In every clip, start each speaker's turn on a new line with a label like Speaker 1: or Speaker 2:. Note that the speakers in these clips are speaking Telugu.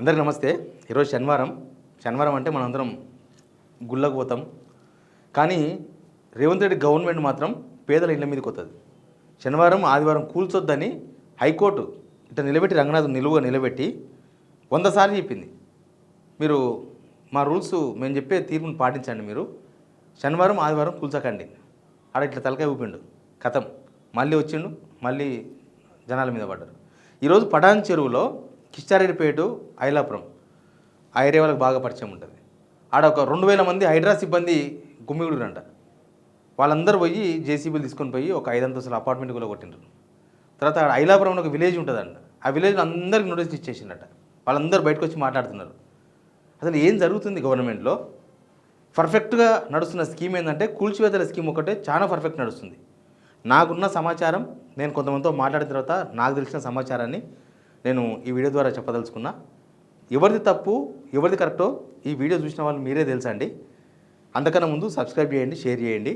Speaker 1: అందరికీ నమస్తే. ఈరోజు శనివారం అంటే మనందరం గుళ్ళకు పోతాం. కానీ రేవంత్ రెడ్డి గవర్నమెంట్ మాత్రం పేదల ఇళ్ళ మీదకి వస్తుంది. శనివారం ఆదివారం కూల్చొద్దని హైకోర్టు ఇట్లా నిలబెట్టి రంగనాథ్ నిలువుగా నిలబెట్టి 100 సార్లు చెప్పింది. మీరు మా రూల్స్ మేము చెప్పే తీర్పును పాటించండి, మీరు శనివారం ఆదివారం కూల్చకండి. ఆడ ఇట్లా తలకాయ ఊపిండు, కథం మళ్ళీ వచ్చిండు, మళ్ళీ జనాల మీద పడ్డారు. ఈరోజు పటాన్ చెరువులో కిష్టారెడ్డిపేట ఐలాపురం ఆ ఏరియా వాళ్ళకి బాగా పరిచయం ఉంటుంది. ఆడ ఒక 2000 మంది హైడ్రా సిబ్బంది గుమ్మిగుడురంట. వాళ్ళందరూ పోయి జేసీబీలు తీసుకొని పోయి ఒక 5 అంతస్తుల అపార్ట్మెంట్ కూడా కొట్టిండ్రు. తర్వాత ఆడ ఐలాపురంలో ఒక విలేజ్ ఉంటుందంట. ఆ విలేజ్లో అందరికి నోటీస్ ఇచ్చేసిండట. వాళ్ళందరూ బయటకు వచ్చి మాట్లాడుతున్నారు. అసలు ఏం జరుగుతుంది గవర్నమెంట్లో? పర్ఫెక్ట్గా నడుస్తున్న స్కీమ్ ఏంటంటే కూల్చివేతల స్కీమ్ ఒకటే చాలా పర్ఫెక్ట్ నడుస్తుంది. నాకున్న సమాచారం, నేను కొంతమందితో మాట్లాడిన తర్వాత నాకు తెలిసిన సమాచారాన్ని నేను ఈ వీడియో ద్వారా చెప్పదలుచుకున్నా. ఎవరిది తప్పు ఎవరిది కరెక్టో ఈ వీడియో చూసిన వాళ్ళు మీరే తెలుసండి. అంతకన్నా ముందు సబ్స్క్రైబ్ చేయండి, షేర్ చేయండి.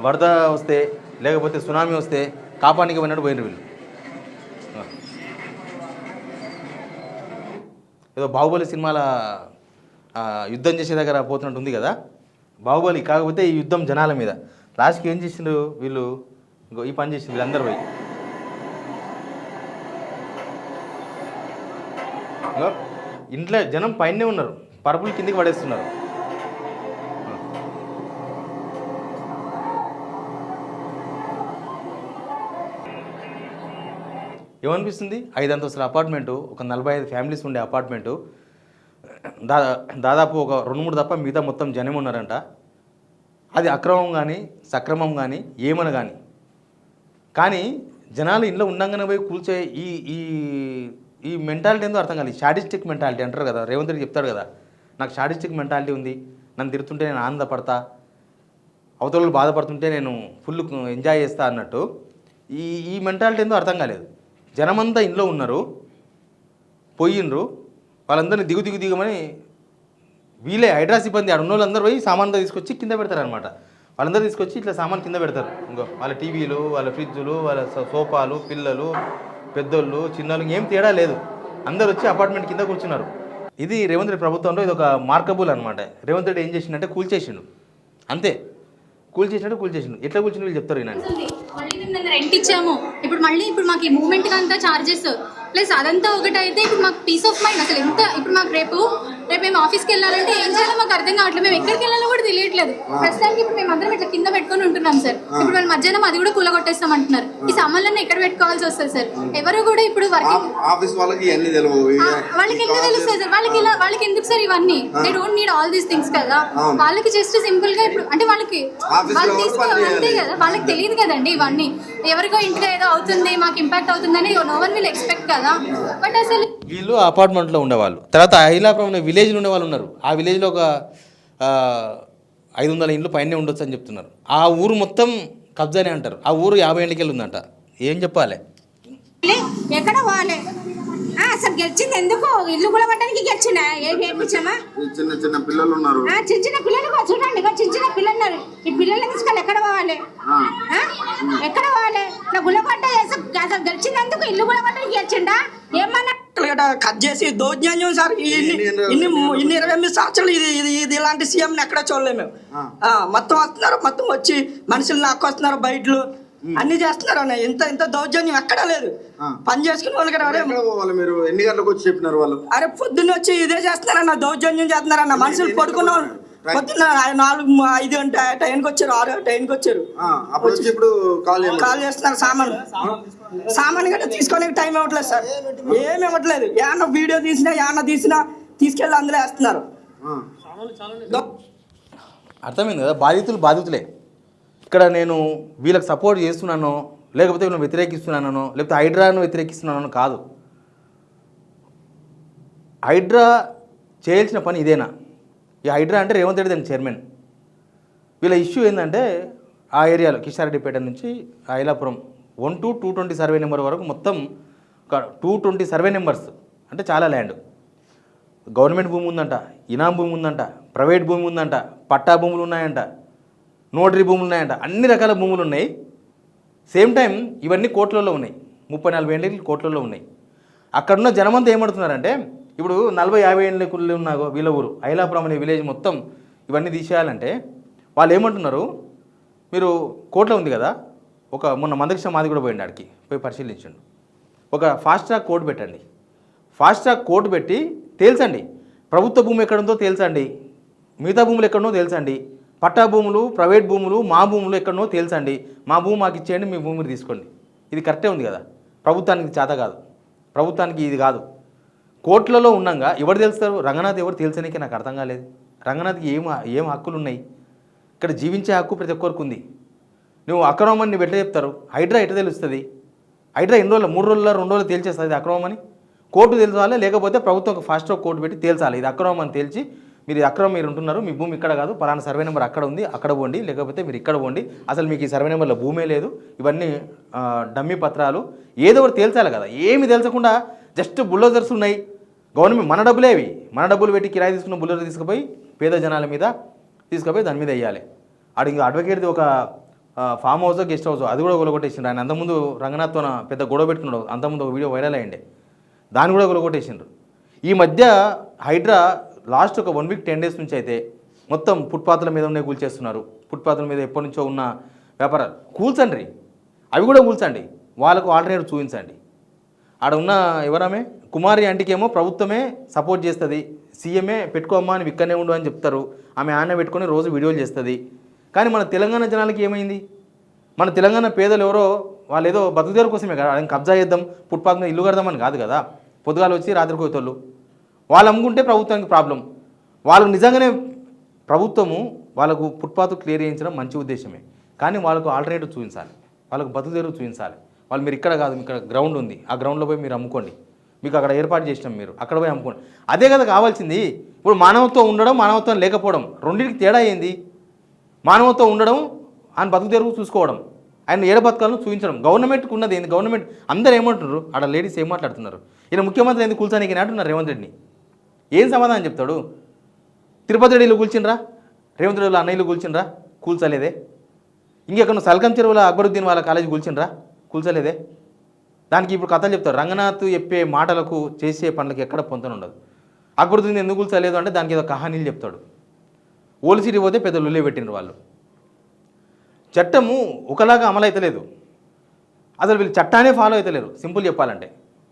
Speaker 1: వరద వస్తే లేకపోతే సునామీ వస్తే కాపానికి పోయినట్టు పోయిన వీళ్ళు. ఏదో బాహుబలి సినిమాల యుద్ధం చేసే దగ్గర పోతున్నట్టు ఉంది కదా బాహుబలి. కాకపోతే ఈ యుద్ధం జనాల మీద. లాస్ట్కి ఏం చేసిండ్రు వీళ్ళు? ఈ పని చేసిండ్రు వీళ్ళందరూ పోయి. ఇంట్లో జనం పైనే ఉన్నారు, పరుపులు కిందికి పడేస్తున్నారు. ఏమనిపిస్తుంది? 5 అంతస్తుల అపార్ట్మెంటు, ఒక 45 ఫ్యామిలీస్ ఉండే అపార్ట్మెంటు, దాదాపు ఒక 2-3 తప్ప మిగతా మొత్తం జనం ఉన్నారంట. అది అక్రమం కానీ సక్రమం కానీ ఏమని కానీ జనాలు ఇంట్లో ఉండంగానే పోయి కూల్చే ఈ మెంటాలిటీ ఏందో అర్థం కాదు. షాడిస్టిక్ మెంటాలిటీ అంటారు కదా, రేవంత్ రెడ్డి చెప్తాడు కదా, నాకు షాడిస్టిక్ మెంటాలిటీ ఉంది, నన్ను తిరుగుతుంటే నేను ఆనందపడతా, అవతల బాధపడుతుంటే నేను ఫుల్ ఎంజాయ్ చేస్తా అన్నట్టు ఈ మెంటాలిటీ ఏందో అర్థం కాలేదు. జనమంతా ఇంట్లో ఉన్నారు, పోయిండ్రు, వాళ్ళందరినీ దిగమని వీళ్ళే హైడ్రా సిబ్బంది ఆడ ఉన్న వాళ్ళందరూ పోయి సామాన్తో తీసుకొచ్చి కింద పెడతారనమాట. వాళ్ళందరూ తీసుకొచ్చి ఇట్లా సామాన్ కింద పెడతారు. ఇంకో వాళ్ళ టీవీలు, వాళ్ళ ఫ్రిడ్జులు, వాళ్ళ సోఫాలు, పిల్లలు, పెద్దోళ్ళు, చిన్నోళ్ళు ఏం తేడా లేదు. అందరూ వచ్చి అపార్ట్మెంట్ కింద కూర్చున్నారు. ఇది రేవంత్ రెడ్డి ప్రభుత్వంలో ఇది ఒక మార్కబుల్ అనమాట. రేవంత్ రెడ్డి ఏం చేసిండంటే కూల్చేసిండు, అంతే. కూల్చేసిండు. ఎట్లా కూల్చిండు వీళ్ళు చెప్తారు.
Speaker 2: రెంట్ ఇచ్చాము, ఇప్పుడు మాకు ఈ మూవ్మెంట్ అంతా చార్జెస్ ప్లస్ అదంతా ఒకటైతే ఇప్పుడు మాకు పీస్ ఆఫ్ మైండ్ అసలు ఎంత. ఇప్పుడు మాకు రేపు మేము ఆఫీస్కి వెళ్ళాలంటే ఏం చేయాలో మాకు అర్థం కావట్లేదు. మేము ఎక్కడికి వెళ్ళాలో కూడా తెలియట్లేదు. ప్రస్తుతానికి ఇప్పుడు మేము అందరం ఇట్లా కింద పెట్టుకొని ఉంటున్నాం సార్. ఇప్పుడు వాళ్ళు మధ్యాహ్నం అది కూడా కూలగొట్టేస్తాం అంటున్నారు. ఈ సామాన్లన్నీ ఎక్కడ పెట్టుకోవాల్సి వస్తుంది సార్? ఎవరు కూడా ఇప్పుడు వర్కింగ్ వాళ్ళకి ఎందుకు తెలుస్తుంది సార్? వాళ్ళకి ఎందుకు సార్ ఇవన్నీ? They don't need all these things కదా. వాళ్ళకి జస్ట్ సింపుల్ గా ఇప్పుడు అంటే వాళ్ళు అంతే కదా, వాళ్ళకి తెలియదు కదండి ఇవన్నీ. ఎవరికో ఇంటిగా ఏదో అవుతుంది, మాకు ఇంపాక్ట్ అవుతుందని నో వన్ విల్ ఎక్స్పెక్ట్ కదా. బట్ అసలు
Speaker 1: వీళ్ళు అపార్ట్మెంట్లో ఉండేవాళ్ళు, తర్వాత ఐలాపురం విలేజ్లో ఉండే వాళ్ళు ఉన్నారు. ఆ విలేజ్లో ఒక 500 ఇండ్లు పైనే ఉండొచ్చు అని చెప్తున్నారు. ఆ ఊరు మొత్తం కబ్జానే అంటారు. ఆ ఊరు 50 ఏళ్ళకి ఉందంట. ఏం చెప్పాలి?
Speaker 3: ఎక్కడ పోవాలి? అసలు గెలిచింది ఎందుకు? ఇల్లు కూడా పట్టడానికి గెలిచినా ఏమిచ్చామా?
Speaker 4: చిన్న పిల్లలు ఉన్నారు,
Speaker 3: చిన్న పిల్లలు చూడండి, చిన్న పిల్లలు ఉన్నారు. ఈ పిల్లల్ని తీసుకొని ఎక్కడ పోవాలి? నా గుల్లగొట్ట అసలు గెలిచినందుకు ఇల్లు కూడా పట్టడానికి గెలిచిండా? ఏమన్నా
Speaker 5: కట్ చేసి దౌర్జన్యం సార్. ఇన్ని 28 సంవత్సరాలు ఇది ఇలాంటి సీఎం ఎక్కడ చూడలేము. మొత్తం వస్తున్నారు, మొత్తం వచ్చి మనుషులు నాకొస్తున్నారు, బయటలు అన్ని చేస్తున్నారు అన్న. ఇంత దౌర్జన్యం ఎక్కడా లేదు. పని చేసుకునే వాళ్ళకి
Speaker 4: మీరు ఎన్ని గంటలకు వచ్చి చెప్పినారు వాళ్ళు?
Speaker 5: అరే పొద్దున్న వచ్చి ఇదే చేస్తున్నారన్న, దౌర్జన్యం చేస్తున్నారన్న. మనుషులు పడుకున్న వాళ్ళు పొద్దున్న 4-5 గంట టైంకి వచ్చారు, 6 టైంకి వచ్చారు.
Speaker 4: ఇప్పుడు
Speaker 5: కాల్ చేస్తున్నారు. సామాన్ గట్రా తీసుకోవడానికి టైం ఇవ్వట్లేదు సార్, ఏమి ఇవ్వట్లేదు. ఏమన్నా వీడియో తీసినా తీసుకెళ్ళి అందులో వేస్తున్నారు.
Speaker 1: అర్థమైంది కదా, బాధితులే. ఇక్కడ నేను వీళ్ళకి సపోర్ట్ చేస్తున్నానో లేకపోతే వీళ్ళని వ్యతిరేకిస్తున్నానో లేకపోతే హైడ్రాను వ్యతిరేకిస్తున్నానో కాదు. హైడ్రా చేయాల్సిన పని ఇదేనా? ఈ హైడ్రా అంటే రేవంత్ రెడ్డి దాని చైర్మన్. వీళ్ళ ఇష్యూ ఏంటంటే ఆ ఏరియాలో కిషారెడ్డిపేట నుంచి ఐలాపురం 1 to 220 సర్వే నెంబర్ వరకు మొత్తం ఒక 220 సర్వే నెంబర్స్ అంటే చాలా ల్యాండ్. గవర్నమెంట్ భూమి ఉందంట, ఇనాం భూమి ఉందంట, ప్రైవేట్ భూమి ఉందంట, పట్టా భూములు ఉన్నాయంట, నోటరీ భూములు ఉన్నాయంట, అన్ని రకాల భూములు ఉన్నాయి. సేమ్ టైం ఇవన్నీ కోట్లలో ఉన్నాయి, 30-40 ఏళ్ళకి కోట్లలో ఉన్నాయి. అక్కడున్న జనమంతా ఏమడుతున్నారంటే ఇప్పుడు 40-50 ఏళ్ళ ఉన్న వీళ్ళ ఊరు ఐలాపురం అనే విలేజ్ మొత్తం ఇవన్నీ తీసేయాలంటే వాళ్ళు ఏమంటున్నారు, మీరు కోర్టులో ఉంది కదా, మొన్న మందకృష్ణ మాది కూడా పోయింది, ఆడికి పోయి పరిశీలించండి, ఒక ఫాస్ట్ ట్రాక్ కోర్టు పెట్టండి, ఫాస్ట్ ట్రాక్ కోర్టు పెట్టి తేల్చండి, ప్రభుత్వ భూమి ఎక్కడుందో తేల్చండి, మిగతా భూములు ఎక్కడనో తేల్చండి, పట్టా భూములు, ప్రైవేట్ భూములు, మా భూములు ఎక్కడనో తేల్చండి, మా భూమి మాకు ఇచ్చేయండి, మీ భూమిని తీసుకోండి. ఇది కరెక్టే ఉంది కదా. ప్రభుత్వానికి చేత కాదు, ప్రభుత్వానికి ఇది కాదు. కోర్టులలో ఉన్నాగా ఎవరు తెలుస్తారు? రంగనాథ్ ఎవరు తేల్చడానికి నాకు అర్థం కాలేదు. రంగనాథ్కి ఏం హక్కులు ఉన్నాయి? ఇక్కడ జీవించే హక్కు ప్రతి ఒక్కరికి ఉంది. నువ్వు అక్రమమని నువ్వు ఎట్లా చెప్తారు? హైడ్రా ఎట్లా తెలుస్తుంది? హైడ్రా ఎన్ని రోజులు, 3 రోజుల్లో 2 రోజులు తేల్చేస్తుంది ఇది అక్రమమని. కోర్టు తేల్చాలి, లేకపోతే ప్రభుత్వం ఒక ఫాస్ట్ ట్రాక్ కోర్టు పెట్టి తేల్చాలి ఇది అక్రమం అని తేల్చి, మీరు అక్రమం మీరు ఉంటున్నారు, మీ భూమి ఇక్కడ కాదు, పలానా సర్వే నెంబర్ అక్కడ ఉంది, అక్కడ పోండి, లేకపోతే మీరు ఇక్కడ పోండి, అసలు మీకు ఈ సర్వే నెంబర్లో భూమే లేదు, ఇవన్నీ డమ్మీ పత్రాలు, ఏదో ఒకటి తేల్చాలి కదా. ఏమి తేల్చకుండా జస్ట్ బుల్డోజర్స్ ఉన్నాయి, గవర్నమెంట్ మన డబ్బులే అవి, మన డబ్బులు పెట్టి కిరాయి తీసుకున్న బుల్డోజర్ తీసుకుపోయి పేద జనాల మీద తీసుకుపోయి దాని మీద వేయాలి. ఆడు ఇంకా అడ్వకేట్ది ఒక ఫామ్ హౌస్, గెస్ట్ హౌస్, అది కూడా కొలగొట్టేసిండ్రు. ఆయన అంతకుముందు రంగనాథ్తో పెద్ద గొడవ పెట్టుకున్నాడు, అంతకుముందు ఒక వీడియో వైరల్ అయ్యిండే, దాన్ని కూడా కొలగొట్టేసిండ్రు. ఈ మధ్య హైడ్రా లాస్ట్ ఒక 1 వీక్ 10 డేస్ నుంచి అయితే మొత్తం ఫుట్పాత్ల మీద ఉన్నాయి కూల్చేస్తున్నారు. ఫుట్పాత్ల మీద ఎప్పటి నుంచో ఉన్న వ్యాపారాలు కూల్చండి, అవి కూడా కూల్చండి, వాళ్ళకు ఆల్టర్నేటివ్ చూపించండి. ఆడ ఉన్న ఎవరామే కుమారి ఆంటీకేమో ప్రభుత్వమే సపోర్ట్ చేస్తుంది, సీఎంఏ పెట్టుకోమ్మా అని ఇక్కడనే ఉండు అని చెప్తారు, ఆమె ఆన్న పెట్టుకొని రోజు వీడియోలు చేస్తుంది. కానీ మన తెలంగాణ జనాలకి ఏమైంది? మన తెలంగాణ పేదలు ఎవరో వాళ్ళు ఏదో బతుకుదేరు కోసమే కదా, ఆయన కబ్జా చేద్దాం, ఫుట్పాత్ మీద ఇల్లు కడదామని కాదు కదా. పొద్దుగాలు వచ్చి రాత్రి కోతోళ్ళు వాళ్ళు అమ్ముకుంటే ప్రభుత్వానికి ప్రాబ్లం. వాళ్ళకు నిజంగానే ప్రభుత్వము వాళ్ళకు ఫుట్పాత్ క్లియర్ చేయించడం మంచి ఉద్దేశమే, కానీ వాళ్ళకు ఆల్టర్నేటివ్ చూపించాలి, వాళ్ళకు బతుకుదేరు చూపించాలి. వాళ్ళు మీరు ఇక్కడ కాదు, ఇక్కడ గ్రౌండ్ ఉంది, ఆ గ్రౌండ్లో పోయి మీరు అమ్ముకోండి, మీకు అక్కడ ఏర్పాటు చేసినాం, మీరు అక్కడ పోయి అమ్ముకోండి. అదే కదా కావాల్సింది. ఇప్పుడు మానవత్వం ఉండడం, మానవత్వం లేకపోవడం, రెండింటికి తేడా ఏంది? మానవత్వం ఉండడం, ఆయన బతుకుదేరు చూసుకోవడం, ఆయన ఏడ బతకాలను చూపించడం. గవర్నమెంట్కి ఉన్నది ఏంది? గవర్నమెంట్ అందరూ ఏమంటున్నారు, ఆడ లేడీస్ ఏం మాట్లాడుతున్నారు, ఈయన ముఖ్యమంత్రి ఎందుకు కూల్చానికి అంటున్నారు రేవంత్ రెడ్డిని. ఏం సమాధానం చెప్తాడు? తిరుపతి రెడ్డిలు కూల్చిండ్రా, రేవంత్ రెడ్డిలో అన్నయ్యలు కూల్చిండ్రా, కూల్చలేదే. ఇంకెక్కడ సల్కం చెరువుల అక్బరుద్దీన్ వాళ్ళ కాలేజీ కూల్చిండ్రా, కూల్చలేదే. దానికి ఇప్పుడు కథలు చెప్తారు. రంగనాథ్ చెప్పే మాటలకు చేసే పనులకు ఎక్కడ పొంతన ఉండదు. అక్బరుద్దీన్ ఎందుకు కూల్చలేదు అంటే దానికి ఏదో కహానీలు చెప్తాడు. ఓల్డ్ సిటీ పోతే పెద్ద లుల్లే పెట్టినారు వాళ్ళు. చట్టము ఒకలాగా అమలు అవుతలేదు, అసలు వీళ్ళు చట్టానే ఫాలో అవుతలేరు. సింపుల్ చెప్పాలంటే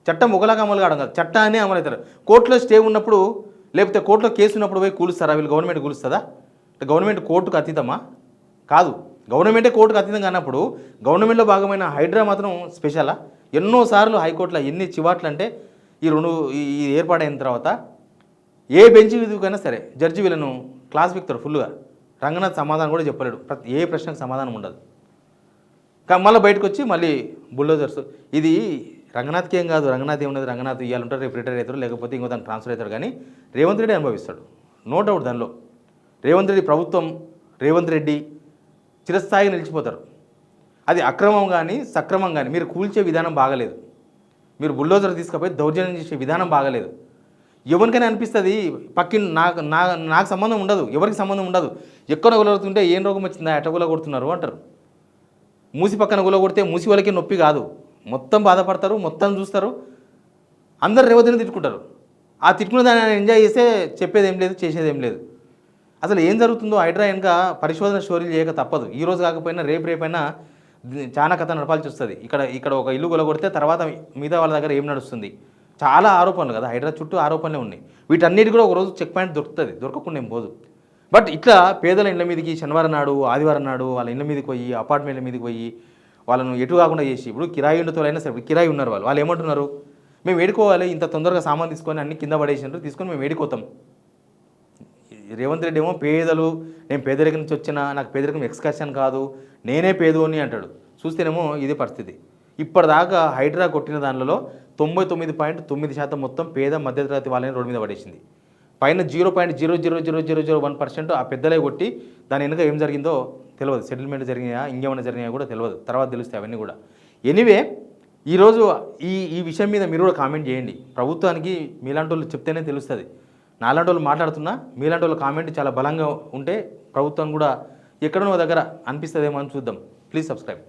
Speaker 1: చట్టం ఒకలాగా అమలు కావడం కాదు, చట్టానే అమలు అవుతలేదు. కోర్టులో స్టే ఉన్నప్పుడు, లేకపోతే కోర్టులో కేసు ఉన్నప్పుడు పోయి కూలుస్తారా? వీళ్ళు గవర్నమెంట్ కూలుస్తుందా? గవర్నమెంట్ కోర్టుకు అతీతమా? కాదు. గవర్నమెంటే కోర్టుకు అతీతంగా అన్నప్పుడు గవర్నమెంట్లో భాగమైన హైడ్రా మాత్రం స్పెషలా? ఎన్నోసార్లు హైకోర్టులో ఎన్ని చివాట్లు అంటే ఈ ఏర్పాటైన తర్వాత ఏ బెంచ్ విధుకైనా సరే జడ్జి వీళ్ళను క్లాస్ విక్తారు ఫుల్గా. రంగనాథ్ సమాధానం కూడా చెప్పలేడు, ఏ ప్రశ్నకు సమాధానం ఉండదు. మళ్ళీ బయటకు వచ్చి మళ్ళీ బుల్డోజర్స్. ఇది రంగనాథ్కి ఏం కాదు, రంగనాథ్ ఏమున్నది, రంగనాథ్ ఇవ్వాలంటారు, రేపు రిటైర్ అవుతారు, లేకపోతే ఇంకో దాన్ని ట్రాన్స్ఫర్ అవుతాడు. కానీ రేవంత్ రెడ్డి అనుభవిస్తాడు, నో డౌట్ దానిలో. రేవంత్ రెడ్డి ప్రభుత్వం, రేవంత్ రెడ్డి చిరస్థాయిగా నిలిచిపోతారు. అది అక్రమం కానీ సక్రమం కానీ మీరు కూల్చే విధానం బాగలేదు, మీరు బుల్డోజర్ తీసుకుపోయి దౌర్జన్యం చేసే విధానం బాగలేదు. ఎవరికైనా అనిపిస్తుంది నాకు సంబంధం ఉండదు, ఎవరికి సంబంధం ఉండదు, ఎక్కడ గులగొడుతుంటే ఏం రోగం వచ్చిందా, ఎట్ట గులగొడుతున్నారు అంటారు. మూసి పక్కన గులగొడితే మూసి వాళ్ళకి నొప్పి కాదు, మొత్తం బాధపడతారు, మొత్తం చూస్తారు, అందరు రేవతిని తిట్టుకుంటారు. ఆ తిట్టుకున్న దాన్ని ఆయన ఎంజాయ్ చేస్తే చెప్పేది ఏం లేదు, చేసేది ఏం లేదు. అసలు ఏం జరుగుతుందో హైడ్రా వెనక పరిశోధన స్టోరీలు చేయక తప్పదు. ఈరోజు కాకపోయినా రేపైనా చాలా కథ నడపాల్సి వస్తుంది. ఇక్కడ ఒక ఇల్లు కొలగొడితే తర్వాత మిగతా వాళ్ళ దగ్గర ఏం నడుస్తుంది? చాలా ఆరోపణలు కదా, హైడ్రా చుట్టూ ఆరోపణలే ఉన్నాయి. వీటన్నిటి కూడా ఒకరోజు చెక్ పాయింట్ దొరుకుతుంది, దొరకకుండా ఏం పోదు. బట్ ఇట్లా పేదల ఇళ్ళ మీదకి శనివారం నాడు, ఆదివారం నాడు వాళ్ళ ఇళ్ళ మీదకి పోయి, అపార్ట్మెంట్ల మీదకి పోయి వాళ్ళను ఎటు కాకుండా చేసి, ఇప్పుడు కిరాయి ఉండతోలైనా సరే, కిరాయి ఉన్నారు వాళ్ళు ఏమంటున్నారు, మేము వేడుకోవాలి, ఇంత తొందరగా సామాన్ తీసుకొని అన్ని కింద పడేసినారు, తీసుకొని మేము వేడుకోతాం. రేవంత్ రెడ్డి ఏమో పేదలు, నేను పేదరికం నుంచి వచ్చినా, నాకు పేదరికం ఎక్స్కర్షన్ కాదు, నేనే పేదోని అంటాడు. చూస్తేనేమో ఇదే పరిస్థితి. ఇప్పటిదాకా హైడ్రా కొట్టిన దానిలో 99.9% మొత్తం పేద మధ్యతరగతి వాళ్ళని రోడ్డు మీద పడేసింది. పైన 0.00001% ఆ పెద్దలే కొట్టి దాని వెనుక ఏం జరిగిందో తెలియదు. సెటిల్మెంట్ జరిగినాయా, ఇంకేమైనా జరిగినాయా కూడా తెలియదు, తర్వాత తెలుస్తాయి అవన్నీ కూడా. ఎనీవే ఈరోజు ఈ విషయం మీద మీరు కూడా కామెంట్ చేయండి. ప్రభుత్వానికి మీలాంటి వాళ్ళు చెప్తేనే తెలుస్తుంది. నాలాంటి వాళ్ళు మాట్లాడుతున్నా, మీలాంటి వాళ్ళు కామెంట్ చాలా బలంగా ఉంటే ప్రభుత్వం కూడా ఎక్కడో దగ్గర అనిపిస్తుందేమో అని చూద్దాం. Please subscribe.